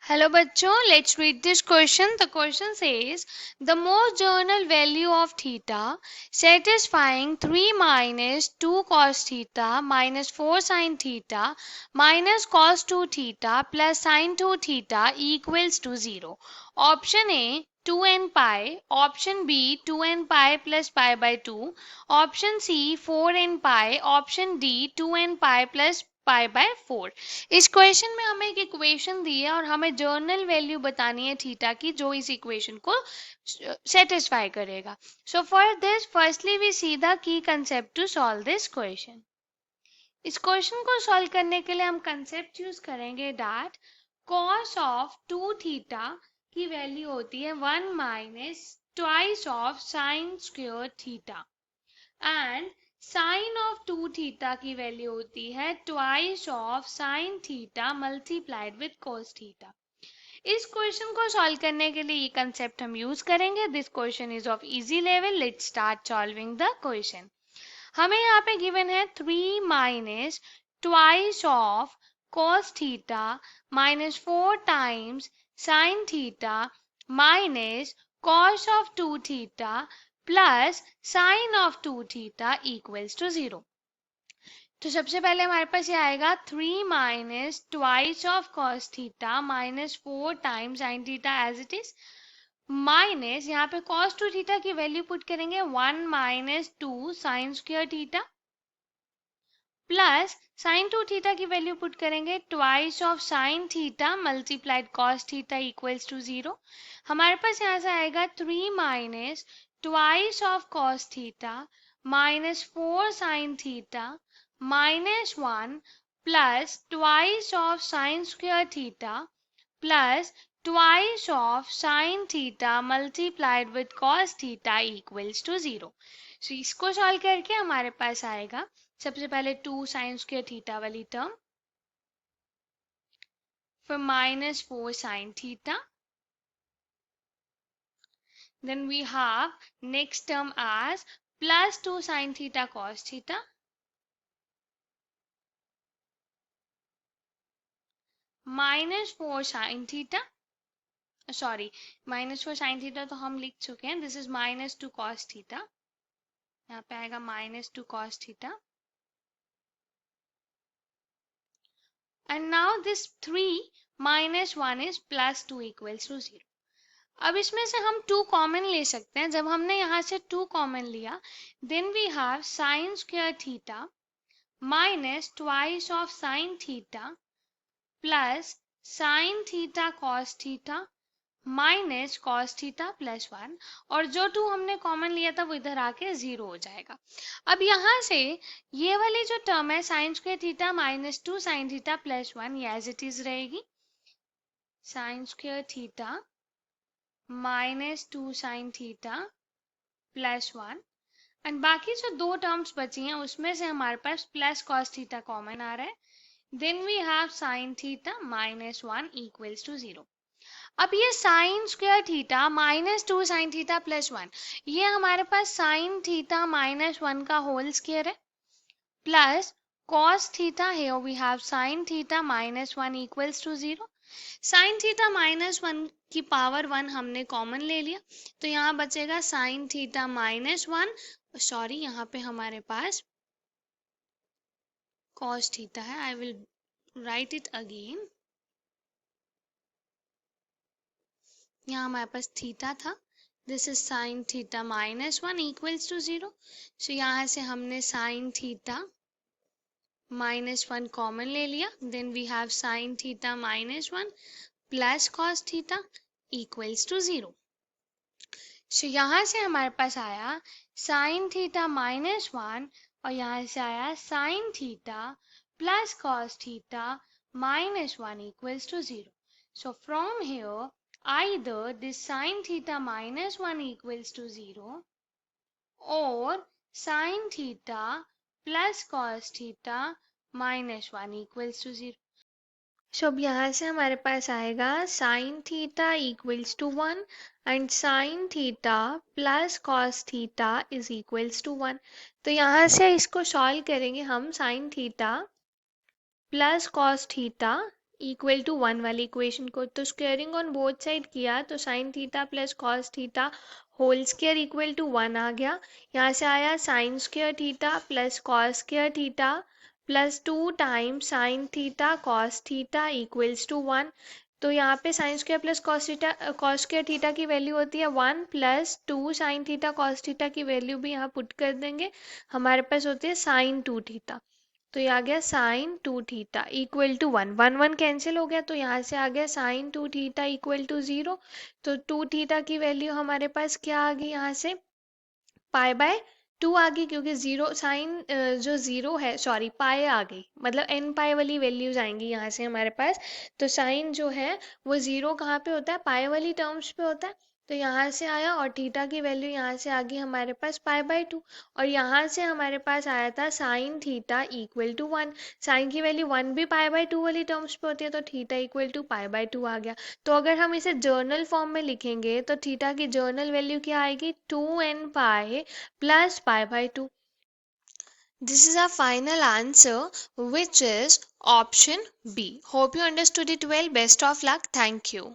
Hello bachcho, let's read this question. The question says the most journal value of theta satisfying 3 minus 2 cos theta minus 4 sin theta minus cos 2 theta plus sin 2 theta equals to 0. Option A 2n pi, option B 2n pi plus pi by 2, option C 4n pi, option D 2n pi plus pi by 4। इस question में हमें एक equation दी है और हमें journal value बतानी है theta की जो इस इक्वेशन को सेटिस्फाई करेगा। So for this firstly we see the key concept to solve this question. इस क्वेश्चन को सॉल्व करने के लिए हम कंसेप्ट यूज करेंगे दैट कॉस ऑफ 2 थीटा की वैल्यू होती है 1 minus twice of sine square theta and sine of 2 theta की वैल्यू होती है twice of sine theta multiplied with cos theta. इस क्वेश्चन को सॉल्व करने के लिए ये कंसेप्ट हम यूज करेंगे। This question is of easy level. Let's start solving the question. हमें यहाँ पे गिवन है 3 minus twice of cos theta minus 4 times sine theta minus cos of 2 theta plus sine of 2 theta equals to 0। तो सबसे पहले हमारे पास ये आएगा 3 minus twice of cos theta minus 4 times sine theta as it is minus यहाँ पे cos 2 theta की वैल्यू पुट करेंगे 1 minus 2 sine square theta plus sine 2 theta की वैल्यू पुट करेंगे twice of sine theta multiplied cos theta equals to 0। हमारे पास यहाँ से आएगा 3 minus twice of cos theta minus 4 sine theta minus 1 plus twice of sine square theta plus twice of sine theta multiplied with cos theta equals to 0। So इसको solve करके हमारे पास आएगा सबसे पहले 2 साइन स्क्वायर थीटा वाली term फिर minus 4 sine theta then we have next term as plus 2 sin theta cos theta minus 4 sin theta sorry minus 4 sine theta तो हम लिख चुके हैं। This is minus 2 cos theta, यहाँ पे आएगा minus 2 cos theta and now this 3 minus 1 is plus 2 equals to 0। अब इसमें से हम 2 कॉमन ले सकते हैं। जब हमने यहाँ से 2 कॉमन लिया then we have sine square theta minus twice of sine theta plus sine theta cos theta minus cos theta plus 1 और जो 2 हमने कॉमन लिया था वो इधर आके 0 हो जाएगा। अब यहाँ से ये वाली जो टर्म है sine square theta minus 2 sine theta plus 1 ये एज इट इज रहेगी sine square theta minus 2 sine theta plus 1 and बाकी जो 2 टर्म्स बची हैं उसमें से हमारे पास प्लस कॉस थीटा कॉमन आ रहा है then we have sine theta minus 1 equals to 0। अब ये sine square theta minus 2 sine theta plus 1 ये हमारे पास साइन थीटा माइनस 1 का होल स्क्वायर है plus cos theta here we have sine theta minus 1 equals to 0। Sine theta minus 1 की power 1 हमने common ले लिया तो यहाँ बचेगा साइन थीटा माइनस 1 सॉरी यहाँ पे हमारे पास कॉस थीटा है। I will write it again. यहाँ हमारे पास थीटा था this is sine theta minus 1 equals to 0। So यहाँ से हमने साइन थीटा माइनस 1 कॉमन ले लिया then we have sine theta minus 1 plus cos theta equals to 0। So यहाँ से हमारे पास आया साइन थीटा माइनस 1 और यहाँ से आया sine theta plus cos theta minus 1 equals to 0। So from here either this sin theta minus 1 equals to 0 or sin theta plus cos theta minus 1 equals to 0। So अब यहाँ से हमारे पास आएगा sin theta equals to 1 and sin theta plus cos theta is equals to 1। तो यहाँ से इसको सॉल्व करेंगे हम sin theta plus cos theta equal to 1 वाली इक्वेशन को। तो स्क्वेयरिंग ऑन बोथ साइड किया तो sine theta plus cos theta whole square equal to 1 आ गया। यहाँ से आया sine square theta plus cos square theta plus 2 times sine theta cos theta equals to 1। तो यहाँ पे sine square plus cos square theta की वैल्यू होती है 1 plus 2 sine theta cos theta की वैल्यू भी यहाँ पुट कर देंगे, हमारे पास होती है साइन 2 थीटा। तो ये आ गया sine 2 theta equal to 1, 1 1 cancel हो गया तो यहाँ से आ गया साइन 2 थीटा इक्वल टू 0। तो 2 थीटा की वैल्यू हमारे पास क्या आ गई यहाँ से, पाई बाय 2 आ गई, क्योंकि जीरो साइन जो जीरो है सॉरी पाई आ गई, मतलब एन पाई वाली वैल्यूज आएंगी यहाँ से हमारे पास। तो साइन जो है वो जीरो कहाँ पे होता है, पाई वाली टर्म्स पे होता है। तो यहाँ से आया और थीटा की वैल्यू यहाँ से आ गई हमारे पास पाई बाय 2। और यहाँ से हमारे पास आया था sine theta equal to 1। Sine की वैल्यू 1 भी पाई बाय 2 वाली टर्म्स पे होती है, तो theta equal to pi by 2 आ गया। तो अगर हम इसे जर्नल फॉर्म में लिखेंगे तो थीटा की जर्नल वैल्यू क्या आएगी, 2n pi plus pi by 2. This is our final answer, which is option B. Hope you understood it well. Best of luck. Thank you.